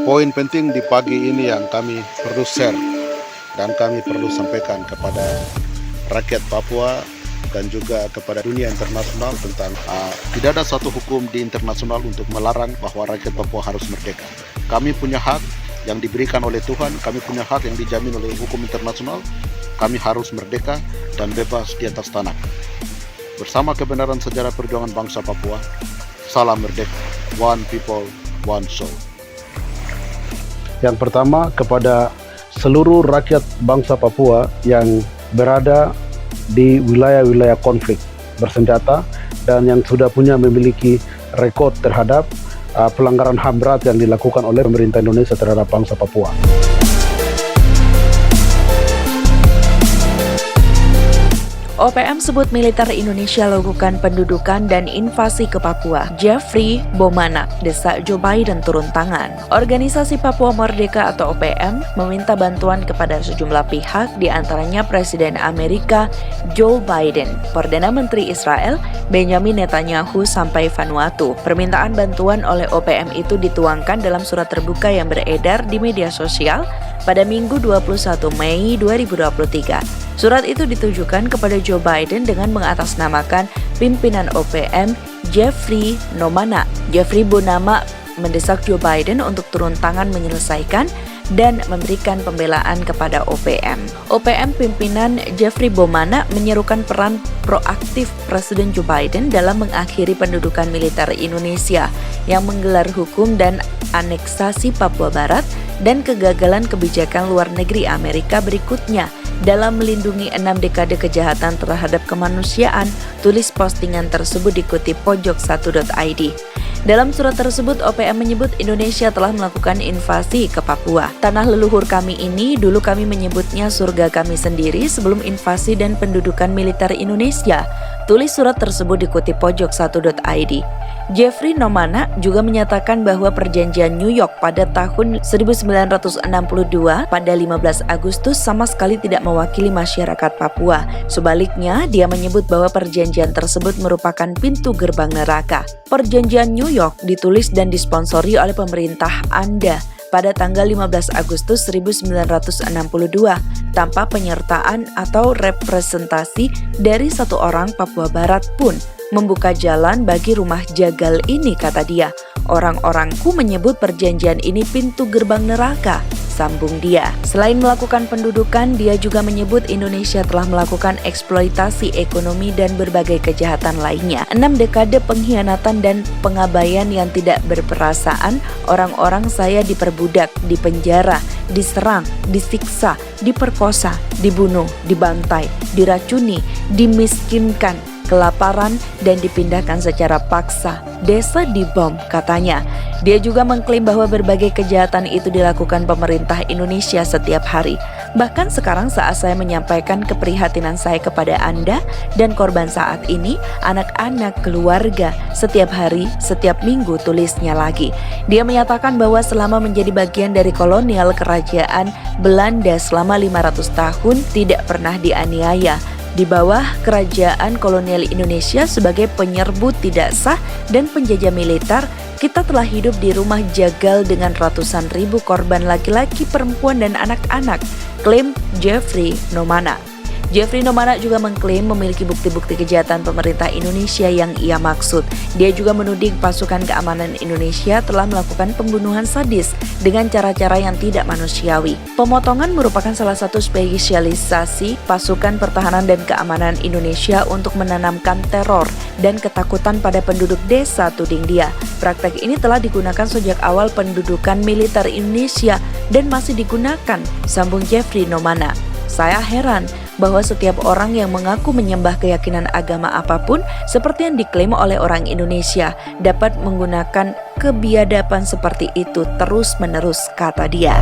Poin penting di pagi ini yang kami perlu share dan kami perlu sampaikan kepada rakyat Papua dan juga kepada dunia internasional tentang tidak ada satu hukum di internasional untuk melarang bahwa rakyat Papua harus merdeka. Kami punya hak yang diberikan oleh Tuhan, kami punya hak yang dijamin oleh hukum internasional. Kami harus merdeka dan bebas di atas tanah. Bersama kebenaran sejarah perjuangan bangsa Papua, salam merdeka, one people, one soul. Yang pertama, kepada seluruh rakyat bangsa Papua yang berada di wilayah-wilayah konflik bersenjata dan yang sudah memiliki rekod terhadap pelanggaran HAM berat yang dilakukan oleh pemerintah Indonesia terhadap bangsa Papua. OPM sebut militer Indonesia lakukan pendudukan dan invasi ke Papua. Jeffrey Bomana desak Joe Biden turun tangan. Organisasi Papua Merdeka atau OPM meminta bantuan kepada sejumlah pihak, diantaranya Presiden Amerika Joe Biden, Perdana Menteri Israel Benjamin Netanyahu sampai Vanuatu. Permintaan bantuan oleh OPM itu dituangkan dalam surat terbuka yang beredar di media sosial pada Minggu 21 Mei 2023. Surat itu ditujukan kepada Joe Biden dengan mengatasnamakan pimpinan OPM Jeffrey Nomana. Jeffrey Bonama mendesak Joe Biden untuk turun tangan menyelesaikan dan memberikan pembelaan kepada OPM. OPM pimpinan Jeffrey Bomana menyerukan peran proaktif Presiden Joe Biden dalam mengakhiri pendudukan militer Indonesia yang menggelar hukum dan aneksasi Papua Barat dan kegagalan kebijakan luar negeri Amerika berikutnya dalam melindungi 6 dekade kejahatan terhadap kemanusiaan. Tulis postingan tersebut dikutip pojok1.id. Dalam surat tersebut, OPM menyebut Indonesia telah melakukan invasi ke Papua. Tanah leluhur kami ini, dulu kami menyebutnya surga kami sendiri sebelum invasi dan pendudukan militer Indonesia. Tulis surat tersebut dikutip pojok1.id. Jeffrey Nomana juga menyatakan bahwa perjanjian New York pada tahun 1962 pada 15 Agustus sama sekali tidak mewakili masyarakat Papua. Sebaliknya, dia menyebut bahwa perjanjian tersebut merupakan pintu gerbang neraka. Perjanjian New York ditulis dan disponsori oleh pemerintah Anda pada tanggal 15 Agustus 1962 tanpa penyertaan atau representasi dari satu orang Papua Barat pun membuka jalan bagi rumah jagal ini, kata dia. Orang-orangku menyebut perjanjian ini pintu gerbang neraka, sambung dia. Selain melakukan pendudukan, dia juga menyebut Indonesia telah melakukan eksploitasi ekonomi dan berbagai kejahatan lainnya. 6 dekade pengkhianatan dan pengabaian yang tidak berperasaan, orang-orang saya diperbudak, dipenjara, diserang, disiksa, diperkosa, dibunuh, dibantai, diracuni, dimiskinkan, kelaparan, dan dipindahkan secara paksa. Desa dibom, katanya. Dia juga mengklaim bahwa berbagai kejahatan itu dilakukan pemerintah Indonesia setiap hari. Bahkan sekarang saat saya menyampaikan keprihatinan saya kepada Anda dan korban saat ini, anak-anak, keluarga, setiap hari, setiap minggu, tulisnya lagi. Dia menyatakan bahwa selama menjadi bagian dari kolonial kerajaan Belanda selama 500 tahun tidak pernah dianiaya. Di bawah kerajaan kolonial Indonesia sebagai penyerbu tidak sah dan penjajah militer, kita telah hidup di rumah jagal dengan ratusan ribu korban laki-laki, perempuan, dan anak-anak, klaim Jeffrey Nomana. Jeffrey Nomana juga mengklaim memiliki bukti-bukti kejahatan pemerintah Indonesia yang ia maksud. Dia juga menuding pasukan keamanan Indonesia telah melakukan pembunuhan sadis dengan cara-cara yang tidak manusiawi. Pemotongan merupakan salah satu spesialisasi pasukan pertahanan dan keamanan Indonesia untuk menanamkan teror dan ketakutan pada penduduk desa, tuding dia. Praktek ini telah digunakan sejak awal pendudukan militer Indonesia dan masih digunakan, sambung Jeffrey Nomana. Saya heran bahwa setiap orang yang mengaku menyembah keyakinan agama apapun seperti yang diklaim oleh orang Indonesia dapat menggunakan kebiadaban seperti itu terus-menerus, kata dia.